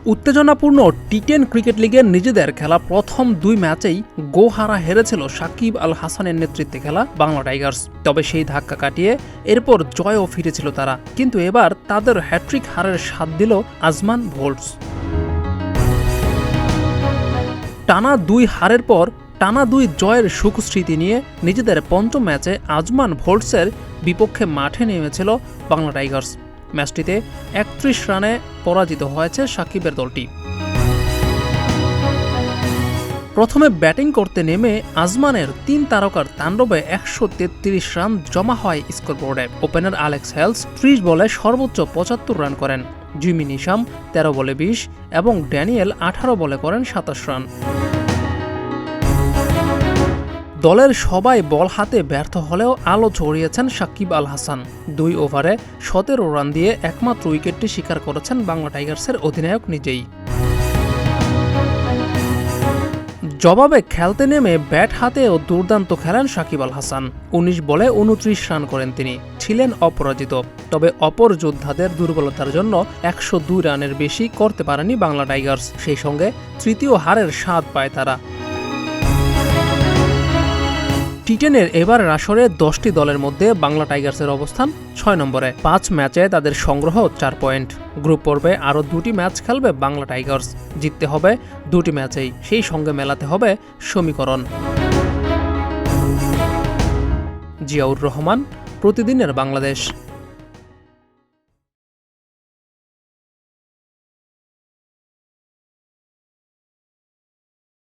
উত্তেজনাপূর্ণ টি10 ক্রিকেট লিগের নিজেদের খেলা প্রথম ২ ম্যাচেই গোহারা হেরেছিল সাকিব আল হাসানের নেতৃত্বে খেলা বাংলা টাইগার্স। তবে সেই ধাক্কা কাটিয়ে এরপর জয়ও ফিরেছিল তারা, কিন্তু এবার তাদের হ্যাট্রিক হারের স্বাদ দিল আজমান ভোল্টস। টানা ২ হারের পর টানা ২ জয়ের সুখস্মৃতি নিয়ে নিজেদের পঞ্চম ম্যাচে আজমান ভোল্টসের বিপক্ষে মাঠে নেমেছিল বাংলা টাইগার্স। ম্যাচটিতে ৩১ রানে পরাজিত হয়েছে সাকিবের দলটি। প্রথমে ব্যাটিং করতে নেমে আজমানের ৩ তারকার তাণ্ডবে ১৩৩ রান জমা হয় স্কোরবোর্ডে। ওপেনার অ্যালেক্স হেলস ৩০ বলে সর্বোচ্চ ৭৫ রান করেন। জিমি নিশাম ১৩ বলে ২০ এবং ড্যানিয়েল ১৮ বলে করেন ২৭ রান। দলের সবাই বল হাতে ব্যর্থ হলেও আলো ছড়িয়েছেন সাকিব আল হাসান। ২ ওভারে ১৭ রান দিয়ে একমাত্র উইকেটটি শিকার করেছেন বাংলা টাইগার্সের অধিনায়ক নিজেই। জবাবে খেলতে নেমে ব্যাট হাতেও দুর্দান্ত খেলেন সাকিব আল হাসান। ১৯ বলে ২৯ রান করেন তিনি, ছিলেন অপরাজিত। তবে অপর যোদ্ধাদের দুর্বলতার জন্য ১০২ রানের বেশি করতে পারেনি বাংলা টাইগার্স। সেই সঙ্গে তৃতীয় হারের স্বাদ পায় তারা। টি10-এর এবারের আসরে ১০টি দলের মধ্যে বাংলা টাইগার্সের অবস্থান ৬ নম্বরে। ৫ ম্যাচে তাদের সংগ্রহ ৪ পয়েন্ট। গ্রুপ পর্বে আরও ২টি ম্যাচ খেলবে বাংলা টাইগার্স। জিততে হবে ২টি ম্যাচেই, সেই সঙ্গে মেলাতে হবে সমীকরণ। জিয়াউর রহমান, প্রতিদিনের বাংলাদেশ।